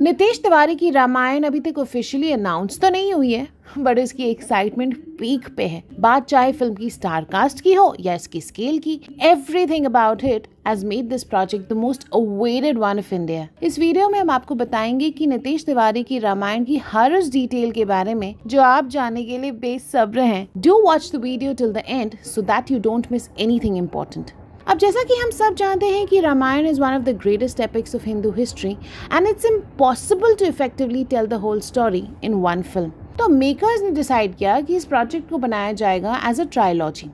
नितेश तिवारी की रामायण अभी तक ऑफिशियली अनाउंस तो नहीं हुई है, बट इसकी एक्साइटमेंट पीक पे है। बात चाहे फिल्म की स्टार कास्ट की हो या इसकी स्केल की, everything about it has made this project the most awaited one of India. इस वीडियो में हम आपको बताएंगे कि नितेश तिवारी की रामायण की हर उस डिटेल के बारे में जो आप जानने के लिए बेसब्र हैं। Do watch the video till the end so that you don't miss anything important. अब जैसा कि हम सब जानते हैं कि Ramayan is one of the greatest epics of Hindu history and it's impossible to effectively tell the whole story in one film. तो makers ने डिसाइड किया कि इस प्रोजेक्ट को बनाया जाएगा as a trilogy,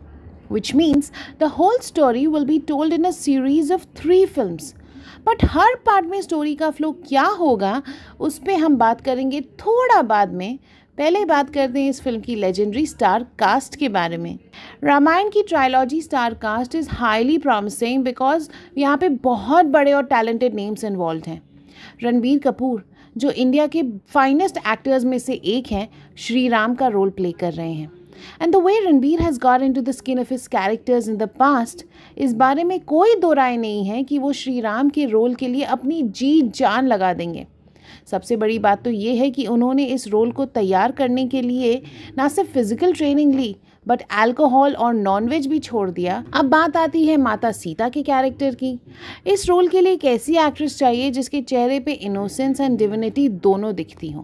which means the whole story will be told in a series of 3 films. But her part में story का फ्लो क्या होगा उस पर हम बात करेंगे थोड़ा बाद में। पहले बात करते हैं इस फिल्म की लेजेंडरी स्टार कास्ट के बारे में। रामायण की trilogy star cast is highly promising because यहाँ पे बहुत बड़े और टैलेंटेड नेम्स इन्वॉल्व हैं। रणबीर कपूर जो इंडिया के फाइनेस्ट एक्टर्स में से एक हैं, श्री राम का रोल प्ले कर रहे हैं। And the way Ranbir has got into the skin of his characters in the past, इस बारे में कोई दो राय नहीं है कि वो श्री राम के रोल के लिए अपनी जी जान लगा देंगे। सबसे बड़ी बात तो ये है कि उन्होंने इस रोल को तैयार करने के लिए ना सिर्फ फिजिकल ट्रेनिंग ली बट अल्कोहल और नॉनवेज भी छोड़ दिया। अब बात आती है माता सीता के कैरेक्टर की। इस रोल के लिए एक ऐसी एक्ट्रेस चाहिए जिसके चेहरे पे इनोसेंस एंड डिविनिटी दोनों दिखती हों।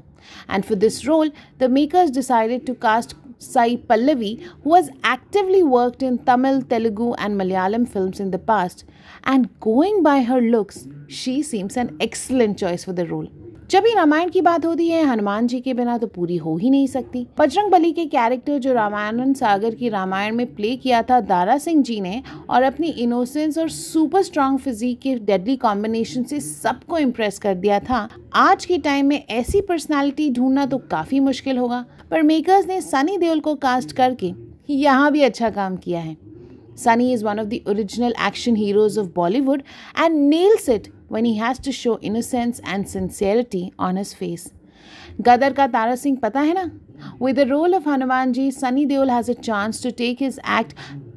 And for this role, the makers decided to cast Sai Pallavi, who has actively worked in Tamil, Telugu and Malayalam films in the past, and going by her looks, she seems an excellent choice for the role. जब भी रामायण की बात होती है, हनुमान जी के बिना तो पूरी हो ही नहीं सकती। बजरंग बली के कैरेक्टर जो रामानंद सागर की रामायण में प्ले किया था दारा सिंह जी ने, और अपनी इनोसेंस और सुपर स्ट्रॉन्ग फिजिक के डेडली कॉम्बिनेशन से सबको इम्प्रेस कर दिया था। आज के टाइम में ऐसी पर्सनालिटी ढूंढना तो काफ़ी मुश्किल होगा, पर मेकर्स ने सनी देओल को कास्ट करके यहाँ भी अच्छा काम किया है। Sunny is one of the original action heroes of Bollywood and nails it when he has to show innocence and sincerity on his face. गदर का तारा सिंह पता है ना? With the role of Hanuman ji, Sunny Deol has a chance to take his act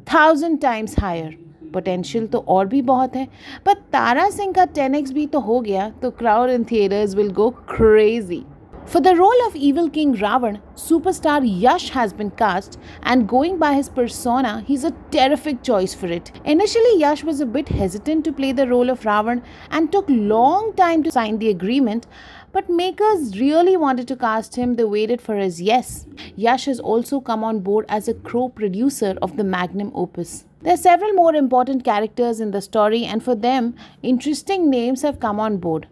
1000 times higher. Potential तो और भी बहुत है, पर तारा सिंह का 10x भी तो हो गया तो crowd in theaters will go crazy. For the role of evil king Ravan, superstar Yash has been cast, and going by his persona, he's a terrific choice for it. Initially, Yash was a bit hesitant to play the role of Ravan and took long time to sign the agreement, but makers really wanted to cast him. They waited for his yes. Yash has also come on board as a co-producer of the magnum opus. There are several more important characters in the story, and for them, interesting names have come on board.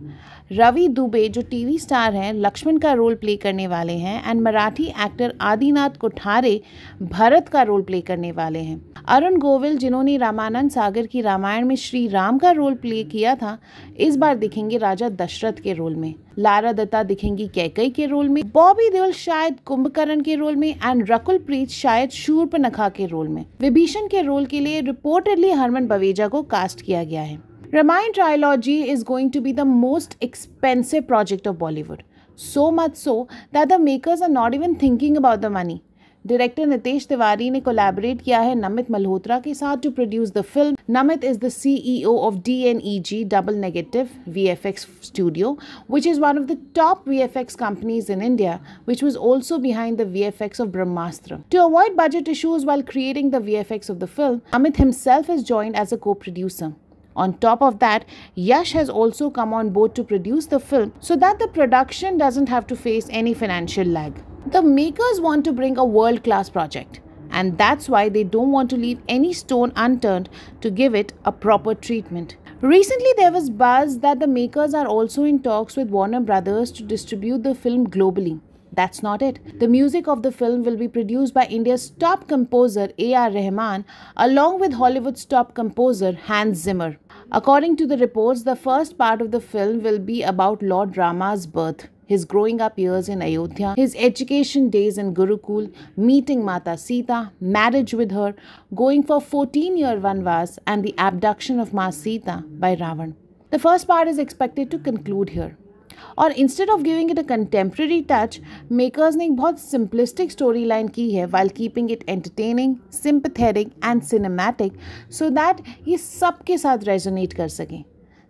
Ravi Dubey जो TV star हैं, लक्ष्मण का role play करने वाले हैं, and Marathi actor Adinath Kothare Bharat का role play करने वाले हैं। अरुण गोविल जिन्होंने रामानंद सागर की रामायण में श्री राम का रोल प्ले किया था, इस बार दिखेंगे राजा दशरथ के रोल में। लारा दत्ता दिखेंगी कैकई के रोल में, बॉबी देओल शायद कुंभकर्ण के रोल में, एंड रकुल प्रीत शायद शूर्पणखा के रोल में। विभीषण के रोल के लिए रिपोर्टेडली हरमन बवेजा को कास्ट किया गया है। Ramayana trilogy is going to be the most expensive project of Bollywood. So much so that the makers are not even thinking about the money. Director Nitesh Tiwari ने कोलैबोरेट किया है नमित मल्होत्रा के साथ to produce the film. Namit is the CEO of DNEG Double Negative VFX Studio, which is one of the top VFX companies in India, which was also behind the VFX of Brahmastra. To avoid budget issues while creating the VFX of the film, Amit himself has joined as a co-producer. On top of that, Yash has also come on board to produce the film so that the production doesn't have to face any financial lag. The makers want to bring a world-class project, and that's why they don't want to leave any stone unturned to give it a proper treatment. Recently, there was buzz that the makers are also in talks with Warner Brothers to distribute the film globally. That's not it. The music of the film will be produced by India's top composer A.R. Rahman along with Hollywood's top composer Hans Zimmer. According to the reports, the first part of the film will be about Lord Rama's birth, his growing up years in Ayodhya, his education days in Gurukul, meeting Mata Sita, marriage with her, going for 14-year Vanvas, and the abduction of Ma Sita by Ravan. The first part is expected to conclude here. और instead of giving it a contemporary touch, makers ने एक बहुत simplistic story line की है while keeping it entertaining, sympathetic and cinematic so that ये सबके साथ resonate कर सकें।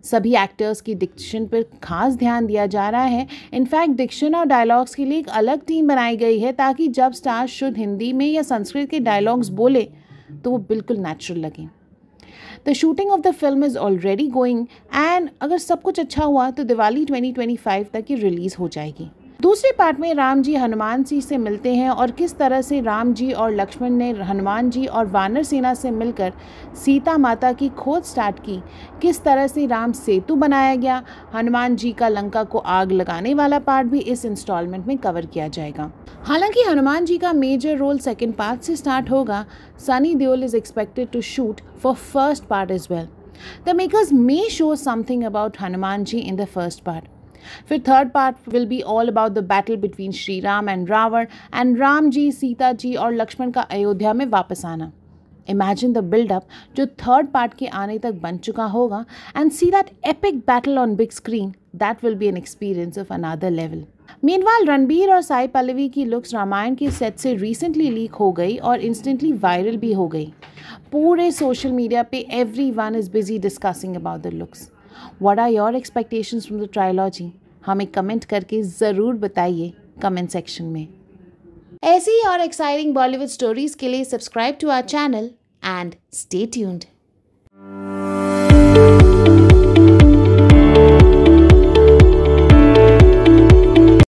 सभी एक्टर्स की डिक्शन पर खास ध्यान दिया जा रहा है। इनफैक्ट डिक्शन और डायलॉग्स के लिए एक अलग टीम बनाई गई है ताकि जब स्टार्स शुद्ध हिंदी में या संस्कृत के डायलॉग्स बोले तो वो बिल्कुल नेचुरल लगे। The shooting of the film is already going and अगर सब कुछ अच्छा हुआ तो दिवाली 2025 तक ये रिलीज़ हो जाएगी। दूसरे पार्ट में राम जी हनुमान जी से मिलते हैं और किस तरह से राम जी और लक्ष्मण ने हनुमान जी और वानर सेना से मिलकर सीता माता की खोज स्टार्ट की, किस तरह से राम सेतु बनाया गया, हनुमान जी का लंका को आग लगाने वाला पार्ट भी इस इंस्टॉलमेंट में कवर किया जाएगा। हालांकि हनुमान जी का मेजर रोल सेकेंड पार्ट से स्टार्ट होगा, Sunny Deol is expected to shoot for first part as well. The makers may show something about Hanuman ji in the first part. फिर third part will be all about the battle between Shri Ram and Ravan and Ram ji, Sita ji और लक्ष्मण का अयोध्या में वापस आना। Imagine the buildup जो third part के आने तक बन चुका होगा and see that epic battle on big screen. That will be an experience of another level. Meanwhile Ranbir और साई पल्लवी की लुक्स रामायण के सेट से रिसेंटली लीक हो गई और इंस्टेंटली वायरल भी हो गई। पूरे सोशल मीडिया पे everyone is busy discussing about the looks. What are your expectations from the trilogy? हमें कमेंट करके ज़रूर बताइए कमेंट सेक्शन में। ऐसी ही और एक्साइटिंग बॉलीवुड स्टोरीज के लिए subscribe to our channel and stay tuned.